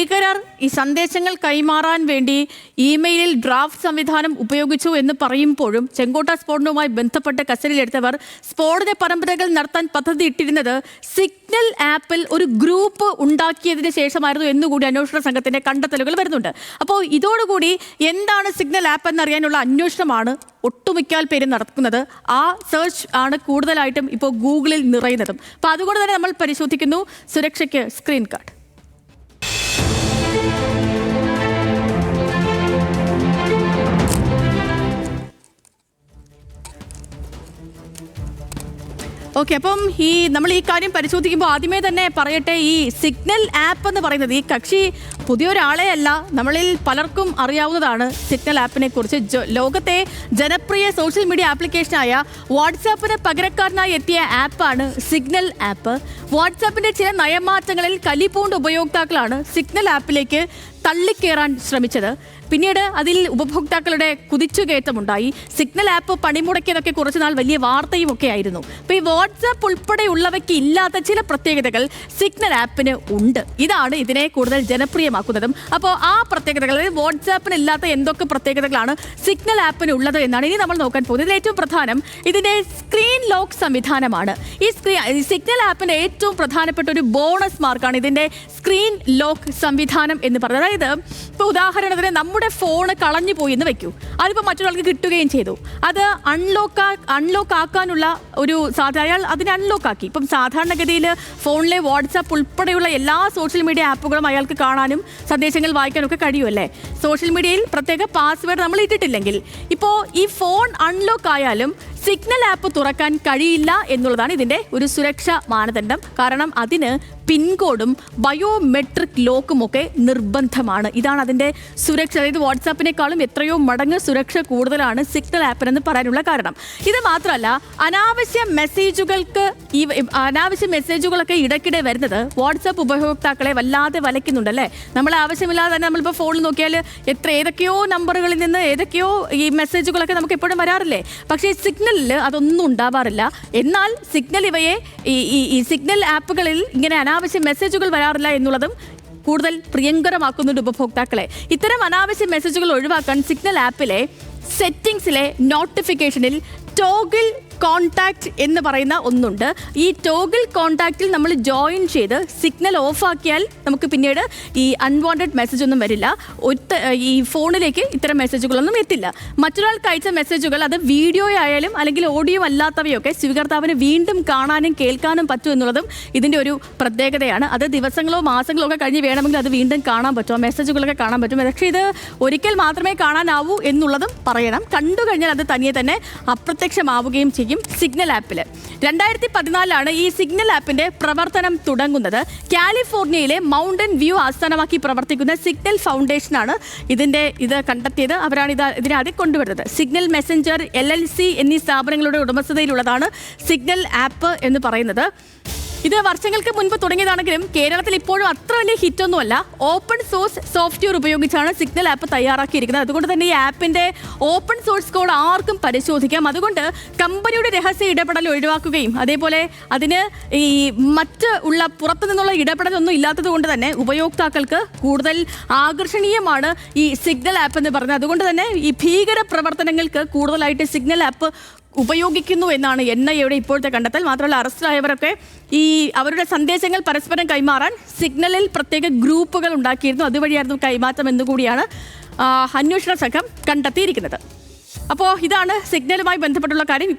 ഭീകരർ ഈ സന്ദേശങ്ങൾ കൈമാറാൻ വേണ്ടി ഇമെയിലിൽ ഡ്രാഫ്റ്റ് സംവിധാനം ഉപയോഗിച്ചു എന്ന് പറയുമ്പോഴും ചെങ്കോട്ട സ്ഫോടനവുമായി ബന്ധപ്പെട്ട് കസ്റ്റഡിയിലെടുത്തവർ സ്ഫോടന പരമ്പരകൾ നടത്താൻ പദ്ധതി ഇട്ടിരുന്നത് സിഗ്നൽ ആപ്പിൽ ഒരു ഗ്രൂപ്പ് ഉണ്ടാക്കിയതിന് ശേഷമായിരുന്നു എന്നുകൂടി അന്വേഷണ സംഘത്തിന്റെ കണ്ടെത്തലുകൾ വരുന്നുണ്ട്. അപ്പോൾ ഇതോടുകൂടി എന്താണ് സിഗ്നൽ ആപ്പ് എന്നറിയാനുള്ള അന്വേഷണമാണ് ഒട്ടുമിക്കാൽ പേര് നടക്കുന്നത്. ആ സെർച്ച് ആണ് കൂടുതലായിട്ടും ഇപ്പോൾ ഗൂഗിളിൽ നിറയുന്നതും. അപ്പോൾ അതുകൊണ്ട് തന്നെ നമ്മൾ പരിശോധിക്കുന്നു സുരക്ഷയ്ക്ക് സ്ക്രീൻ കാർഡ്. ഓക്കെ, അപ്പം നമ്മൾ ഈ കാര്യം പരിശോധിക്കുമ്പോൾ ആദ്യമേ തന്നെ പറയട്ടെ, ഈ സിഗ്നൽ ആപ്പ് എന്ന് പറയുന്നത് ഈ കക്ഷി പുതിയൊരാളെ അല്ല, നമ്മളിൽ പലർക്കും അറിയാവുന്നതാണ് സിഗ്നൽ ആപ്പിനെ കുറിച്ച്. ലോകത്തെ ജനപ്രിയ സോഷ്യൽ മീഡിയ ആപ്ലിക്കേഷനായ വാട്സാപ്പിന് പകരക്കാരനായി എത്തിയ ആപ്പാണ് സിഗ്നൽ ആപ്പ്. വാട്സാപ്പിന്റെ ചില നയമാറ്റങ്ങളിൽ കലിപൂണ്ട ഉപയോക്താക്കളാണ് സിഗ്നൽ ആപ്പിലേക്ക് തള്ളിക്കേറാൻ ശ്രമിച്ചത്. പിന്നീട് അതിൽ ഉപഭോക്താക്കളുടെ കുതിച്ചുകയറ്റമുണ്ടായി. സിഗ്നൽ ആപ്പ് പണിമുടക്കിയതൊക്കെ കുറച്ചുനാൾ വലിയ വാർത്തയും ഒക്കെ ആയിരുന്നു. അപ്പോൾ ഈ വാട്സാപ്പ് ഉൾപ്പെടെയുള്ളവയ്ക്ക് ഇല്ലാത്ത ചില പ്രത്യേകതകൾ സിഗ്നൽ ആപ്പിന് ഉണ്ട്. ഇതാണ് ഇതിനെ കൂടുതൽ ജനപ്രിയമാക്കുന്നതും. അപ്പോൾ ആ പ്രത്യേകതകൾ, അതായത് വാട്സാപ്പിന് ഇല്ലാത്ത എന്തൊക്കെ പ്രത്യേകതകളാണ് സിഗ്നൽ ആപ്പിന് ഉള്ളത് എന്നാണ് ഇനി നമ്മൾ നോക്കാൻ പോകുന്നത്. ഇതിൽ ഏറ്റവും പ്രധാനം ഇതിന്റെ സ്ക്രീൻ ലോക്ക് സംവിധാനമാണ്. ഈ സിഗ്നൽ ആപ്പിന്റെ ഏറ്റവും പ്രധാനപ്പെട്ട ഒരു ബോണസ് മാർക്കാണ് ഇതിന്റെ സ്ക്രീൻ ലോക്ക് സംവിധാനം എന്ന് പറയുന്നത്. അതായത് ഇപ്പോൾ ഉദാഹരണത്തിന് നമ്മുടെ ഫോണ് കളഞ്ഞു പോയി എന്ന് വെക്കൂ, അതിപ്പോൾ മറ്റൊരാൾക്ക് കിട്ടുകയും ചെയ്തു. അത് അൺലോക്ക് ആക്കാനുള്ള ഒരു അയാൾ അതിനെ അൺലോക്ക് ആക്കി. ഇപ്പം സാധാരണഗതിയിൽ ഫോണിലെ വാട്സാപ്പ് ഉൾപ്പെടെയുള്ള എല്ലാ സോഷ്യൽ മീഡിയ ആപ്പുകളും അയാൾക്ക് കാണാനും സന്ദേശങ്ങൾ വായിക്കാനും ഒക്കെ കഴിയുമല്ലേ. സോഷ്യൽ മീഡിയയിൽ പ്രത്യേക പാസ്വേഡ് നമ്മൾ ഇട്ടിട്ടില്ലെങ്കിൽ ഇപ്പോൾ ഈ ഫോൺ അൺലോക്ക് ആയാലും സിഗ്നൽ ആപ്പ് തുറക്കാൻ കഴിയില്ല എന്നുള്ളതാണ് ഇതിൻ്റെ ഒരു സുരക്ഷാ മാനദണ്ഡം. കാരണം അതിന് പിൻകോഡും ബയോമെട്രിക് ലോക്കും ഒക്കെ നിർബന്ധമാണ്. ഇതാണ് അതിൻ്റെ സുരക്ഷ. അതായത് വാട്സാപ്പിനേക്കാളും എത്രയോ മടങ്ങ് സുരക്ഷ കൂടുതലാണ് സിഗ്നൽ ആപ്പിനെന്ന് പറയാനുള്ള കാരണം. ഇത് മാത്രമല്ല, അനാവശ്യ മെസ്സേജുകളൊക്കെ ഇടയ്ക്കിടെ വരുന്നത് വാട്സാപ്പ് ഉപഭോക്താക്കളെ വല്ലാതെ വലയ്ക്കുന്നുണ്ടല്ലേ. നമ്മൾ ആവശ്യമില്ലാതെ തന്നെ നമ്മളിപ്പോൾ ഫോണിൽ നോക്കിയാൽ ഏതൊക്കെയോ നമ്പറുകളിൽ നിന്ന് ഏതൊക്കെയോ ഈ മെസ്സേജുകളൊക്കെ നമുക്ക് എപ്പോഴും വരാറില്ലേ. പക്ഷേ സിഗ്നലിൽ അതൊന്നും ഉണ്ടാവാറില്ല. എന്നാൽ ഈ സിഗ്നൽ ആപ്പുകളിൽ ഇങ്ങനെ അനാവശ്യ മെസ്സേജുകൾ വരാറില്ല എന്നുള്ളതും കൂടുതൽ പ്രിയങ്കരമാക്കുന്നുണ്ട് ഉപഭോക്താക്കളെ. ഇത്തരം അനാവശ്യ മെസ്സേജുകൾ ഒഴിവാക്കാൻ സിഗ്നൽ ആപ്പിലെ സെറ്റിംഗ്സിലെ നോട്ടിഫിക്കേഷനിൽ ടോഗിൾ കോൺടാക്റ്റ് എന്ന് പറയുന്ന ഒന്നുണ്ട്. ഈ ടോഗിൾ കോൺടാക്റ്റിൽ നമ്മൾ ജോയിൻ ചെയ്ത് സിഗ്നൽ ഓഫാക്കിയാൽ നമുക്ക് പിന്നീട് ഈ അൺവാണ്ടഡ് മെസ്സേജ് ഒന്നും വരില്ല. ഈ ഫോണിലേക്ക് ഇത്തരം മെസ്സേജുകളൊന്നും എത്തില്ല. മറ്റൊരാൾക്ക് അയച്ച മെസ്സേജുകൾ അത് വീഡിയോ ആയാലും അല്ലെങ്കിൽ ഓഡിയോ അല്ലാത്തവയൊക്കെ സ്വീകർത്താവിന് വീണ്ടും കാണാനും കേൾക്കാനും പറ്റും എന്നുള്ളതും ഇതിൻ്റെ ഒരു പ്രത്യേകതയാണ്. അത് ദിവസങ്ങളോ മാസങ്ങളോ ഒക്കെ കഴിഞ്ഞ് വേണമെങ്കിൽ അത് വീണ്ടും കാണാൻ പറ്റും, മെസ്സേജുകളൊക്കെ കാണാൻ പറ്റും. പക്ഷേ ഇത് ഒരിക്കൽ മാത്രമേ കാണാനാവൂ എന്നുള്ളതും പറയണം. കണ്ടു കഴിഞ്ഞാൽ അത് തനിയെ തന്നെ അപ്രത്യക്ഷമാവുകയും ചെയ്യും. സിഗ്നൽ ആപ്പിൽ 2014 ഈ സിഗ്നൽ ആപ്പിന്റെ പ്രവർത്തനം തുടങ്ങുന്നത്. കാലിഫോർണിയയിലെ മൗണ്ടൻ വ്യൂ ആസ്ഥാനമാക്കി പ്രവർത്തിക്കുന്ന സിഗ്നൽ ഫൗണ്ടേഷനാണ് ഇത് കണ്ടെത്തിയത്. അവരാണ് ഇതിനെ ആദ്യം കൊണ്ടുവരുന്നത്. സിഗ്നൽ മെസ്സഞ്ചർ LLC എന്നീ സ്ഥാപനങ്ങളുടെ ഉടമസ്ഥതയിലുള്ളതാണ് സിഗ്നൽ ആപ്പ് എന്ന് പറയുന്നത്. ഇത് വർഷങ്ങൾക്ക് മുൻപ് തുടങ്ങിയതാണെങ്കിലും കേരളത്തിൽ ഇപ്പോഴും അത്ര വലിയ ഹിറ്റൊന്നുമല്ല. ഓപ്പൺ സോഴ്സ് സോഫ്റ്റ്വെയർ ഉപയോഗിച്ചാണ് സിഗ്നൽ ആപ്പ് തയ്യാറാക്കിയിരിക്കുന്നത്. അതുകൊണ്ട് തന്നെ ഈ ആപ്പിന്റെ ഓപ്പൺ സോഴ്സ് കോഡ് ആർക്കും പരിശോധിക്കാം. അതുകൊണ്ട് കമ്പനിയുടെ രഹസ്യ ഇടപെടൽ ഒഴിവാക്കുകയും അതേപോലെ അതിന് ഈ പുറത്തു നിന്നുള്ള ഇടപെടലൊന്നും ഇല്ലാത്തത് കൊണ്ട് തന്നെ ഉപയോക്താക്കൾക്ക് കൂടുതൽ ആകർഷണീയമാണ് ഈ സിഗ്നൽ ആപ്പ് എന്ന് പറയുന്നത്. അതുകൊണ്ട് തന്നെ ഈ ഭീകര പ്രവർത്തനങ്ങൾക്ക് കൂടുതലായിട്ട് സിഗ്നൽ ആപ്പ് ഉപയോഗിക്കുന്നു എന്നാണ് NIAയുടെ ഇപ്പോഴത്തെ കണ്ടെത്തൽ. മാത്രമല്ല, അറസ്റ്റിലായവരൊക്കെ അവരുടെ സന്ദേശങ്ങൾ പരസ്പരം കൈമാറാൻ സിഗ്നലിൽ പ്രത്യേക ഗ്രൂപ്പുകൾ ഉണ്ടാക്കിയിരുന്നു. അതുവഴിയായിരുന്നു കൈമാറ്റം എന്നുകൂടിയാണ് അന്വേഷണ സംഘം കണ്ടെത്തിയിരിക്കുന്നത്. അപ്പോൾ ഇതാണ് സിഗ്നലുമായി ബന്ധപ്പെട്ടുള്ള കാര്യം.